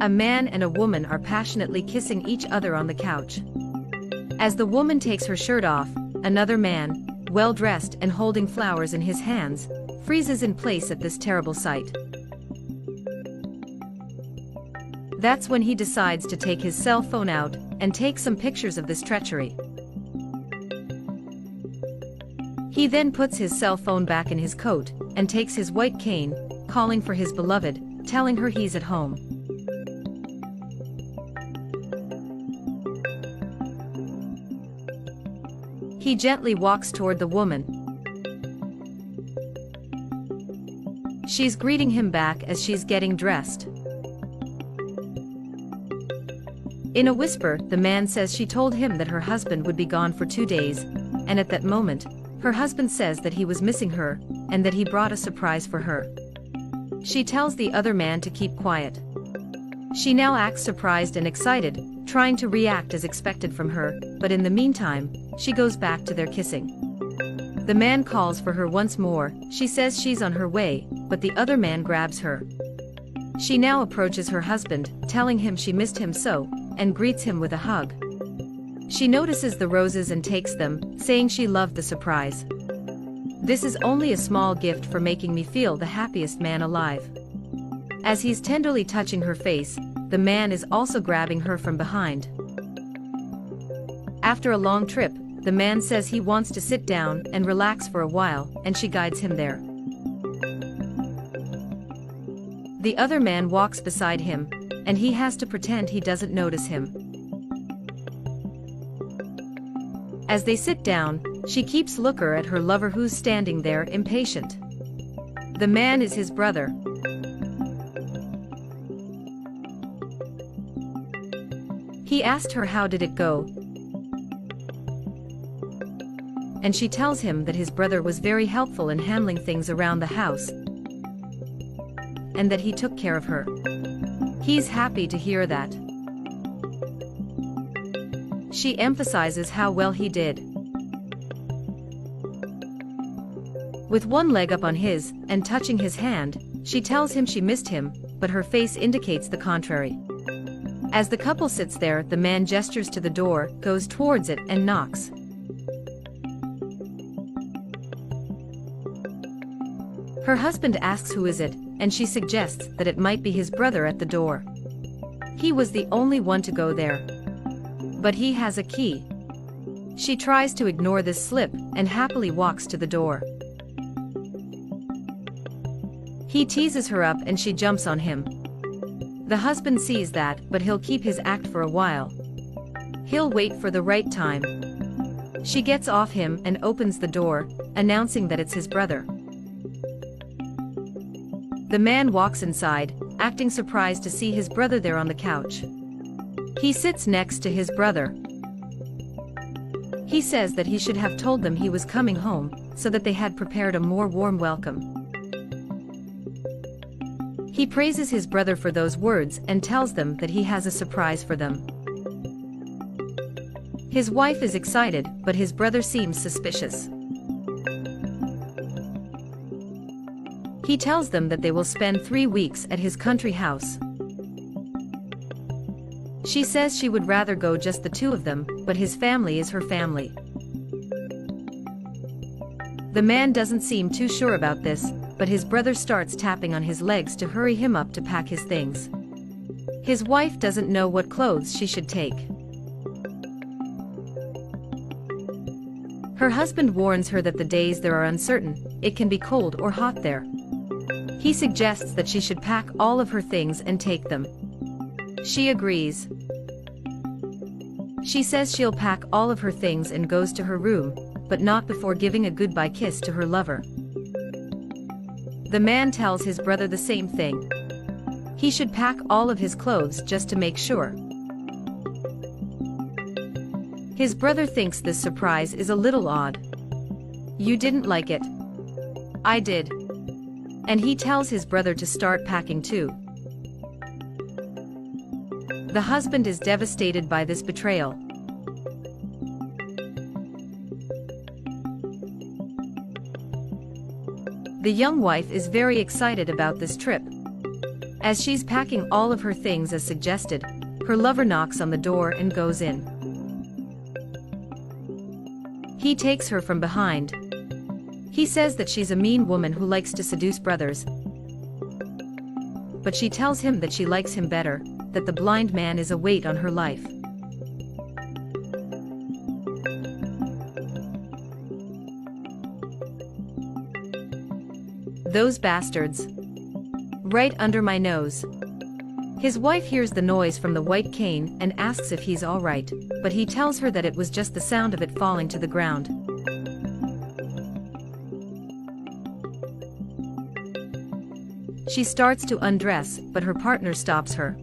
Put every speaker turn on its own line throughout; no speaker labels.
A man and a woman are passionately kissing each other on the couch. As the woman takes her shirt off, another man, well-dressed and holding flowers in his hands, freezes in place at this terrible sight. That's when he decides to take his cell phone out and take some pictures of this treachery. He then puts his cell phone back in his coat and takes his white cane, calling for his beloved, telling her he's at home. He gently walks toward the woman. She's greeting him back as she's getting dressed. In a whisper, the man says she told him that her husband would be gone for 2 days, and at that moment, her husband says that he was missing her, and that he brought a surprise for her. She tells the other man to keep quiet. She now acts surprised and excited, trying to react as expected from her, but in the meantime, she goes back to their kissing. The man calls for her once more. She says she's on her way, but the other man grabs her. She now approaches her husband, telling him she missed him so, and greets him with a hug. She notices the roses and takes them, saying she loved the surprise. This is only a small gift for making me feel the happiest man alive. As he's tenderly touching her face, the man is also grabbing her from behind. After a long trip, the man says he wants to sit down and relax for a while, and she guides him there. The other man walks beside him, and he has to pretend he doesn't notice him. As they sit down, she keeps looking at her lover who's standing there impatient. The man is his brother. He asked her how did it go, and she tells him that his brother was very helpful in handling things around the house, and that he took care of her. He's happy to hear that. She emphasizes how well he did. With one leg up on his, and touching his hand, she tells him she missed him, but her face indicates the contrary. As the couple sits there, the man gestures to the door, goes towards it and knocks. Her husband asks who is it, and she suggests that it might be his brother at the door. He was the only one to go there. But he has a key. She tries to ignore this slip and happily walks to the door. He teases her up and she jumps on him. The husband sees that, but he'll keep his act for a while. He'll wait for the right time. She gets off him and opens the door, announcing that it's his brother. The man walks inside, acting surprised to see his brother there on the couch. He sits next to his brother. He says that he should have told them he was coming home, so that they had prepared a more warm welcome. He praises his brother for those words and tells them that he has a surprise for them. His wife is excited, but his brother seems suspicious. He tells them that they will spend 3 weeks at his country house. She says she would rather go just the two of them, but his family is her family. The man doesn't seem too sure about this, but his brother starts tapping on his legs to hurry him up to pack his things. His wife doesn't know what clothes she should take. Her husband warns her that the days there are uncertain, it can be cold or hot there. He suggests that she should pack all of her things and take them. She agrees. She says she'll pack all of her things and goes to her room, but not before giving a goodbye kiss to her lover. The man tells his brother the same thing. He should pack all of his clothes just to make sure. His brother thinks this surprise is a little odd. You didn't like it. I did. And he tells his brother to start packing too. The husband is devastated by this betrayal. The young wife is very excited about this trip. As she's packing all of her things as suggested, her lover knocks on the door and goes in. He takes her from behind. He says that she's a mean woman who likes to seduce brothers. But she tells him that she likes him better, that the blind man is a weight on her life. Those bastards. Right under my nose. His wife hears the noise from the white cane and asks if he's all right, but he tells her that it was just the sound of it falling to the ground. She starts to undress, but her partner stops her.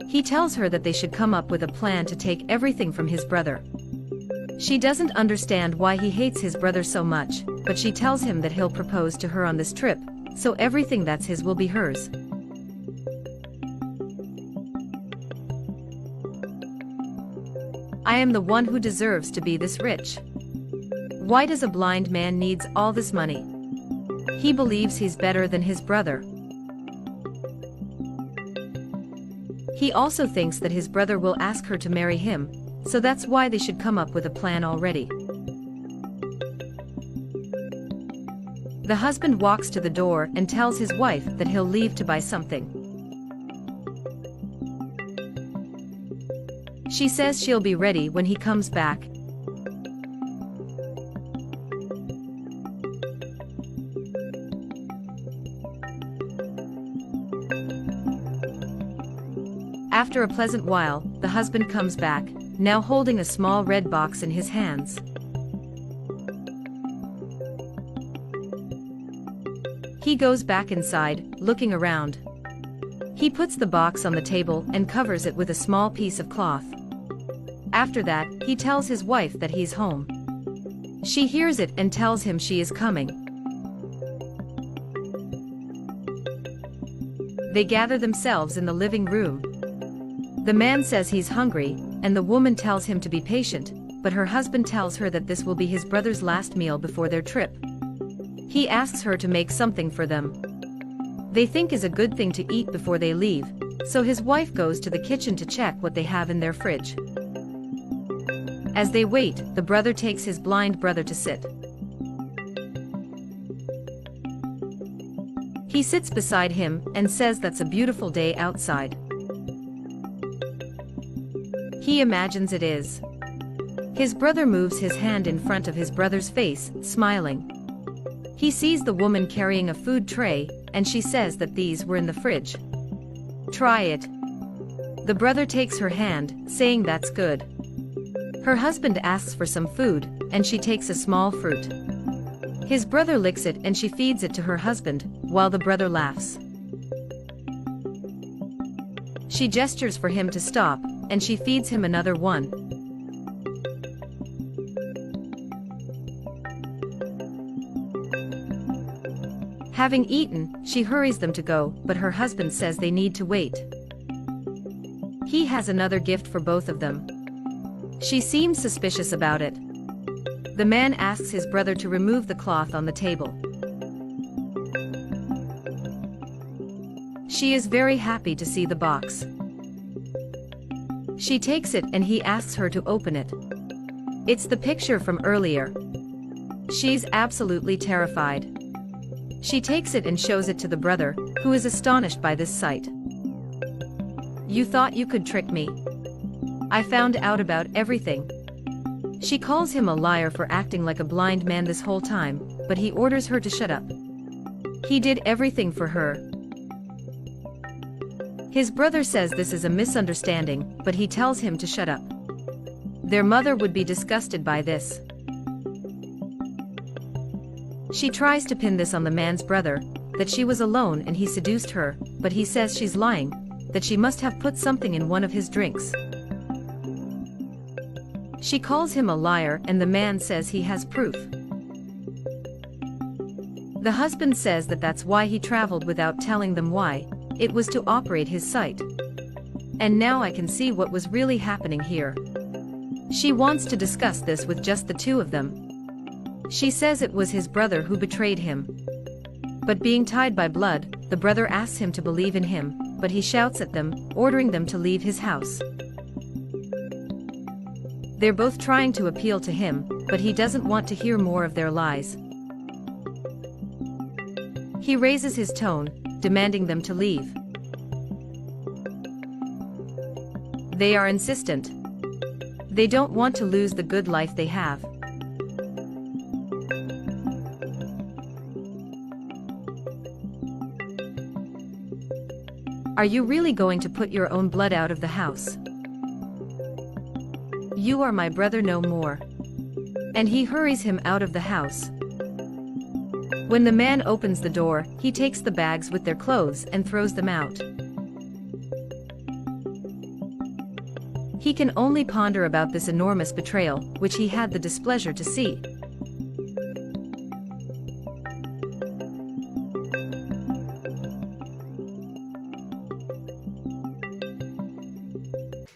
He tells her that they should come up with a plan to take everything from his brother. She doesn't understand why he hates his brother so much, but she tells him that he'll propose to her on this trip, so everything that's his will be hers. I am the one who deserves to be this rich. Why does a blind man needs all this money? He believes he's better than his brother. He also thinks that his brother will ask her to marry him, so that's why they should come up with a plan already. The husband walks to the door and tells his wife that he'll leave to buy something. She says she'll be ready when he comes back. After a pleasant while, the husband comes back, now holding a small red box in his hands. He goes back inside, looking around. He puts the box on the table and covers it with a small piece of cloth. After that, he tells his wife that he's home. She hears it and tells him she is coming. They gather themselves in the living room. The man says he's hungry, and the woman tells him to be patient, but her husband tells her that this will be his brother's last meal before their trip. He asks her to make something for them. They think is a good thing to eat before they leave, so his wife goes to the kitchen to check what they have in their fridge. As they wait, the brother takes his blind brother to sit. He sits beside him and says that's a beautiful day outside. He imagines it is. His brother moves his hand in front of his brother's face, smiling. He sees the woman carrying a food tray, and she says that these were in the fridge. Try it. The brother takes her hand, saying that's good. Her husband asks for some food, and she takes a small fruit. His brother licks it and she feeds it to her husband, while the brother laughs. She gestures for him to stop, and she feeds him another one. Having eaten, she hurries them to go, but her husband says they need to wait. He has another gift for both of them. She seems suspicious about it. The man asks his brother to remove the cloth on the table. She is very happy to see the box. She takes it and he asks her to open it. It's the picture from earlier. She's absolutely terrified. She takes it and shows it to the brother, who is astonished by this sight. You thought you could trick me. I found out about everything. She calls him a liar for acting like a blind man this whole time, but he orders her to shut up. He did everything for her. His brother says this is a misunderstanding, but he tells him to shut up. Their mother would be disgusted by this. She tries to pin this on the man's brother, that she was alone and he seduced her, but he says she's lying, that she must have put something in one of his drinks. She calls him a liar and the man says he has proof. The husband says that that's why he traveled without telling them why, it was to operate his sight. And now I can see what was really happening here. She wants to discuss this with just the two of them. She says it was his brother who betrayed him. But being tied by blood, the brother asks him to believe in him, but he shouts at them, ordering them to leave his house. They're both trying to appeal to him, but he doesn't want to hear more of their lies. He raises his tone, demanding them to leave. They are insistent. They don't want to lose the good life they have. Are you really going to put your own blood out of the house? You are my brother no more. And he hurries him out of the house. When the man opens the door, he takes the bags with their clothes and throws them out. He can only ponder about this enormous betrayal, which he had the displeasure to see.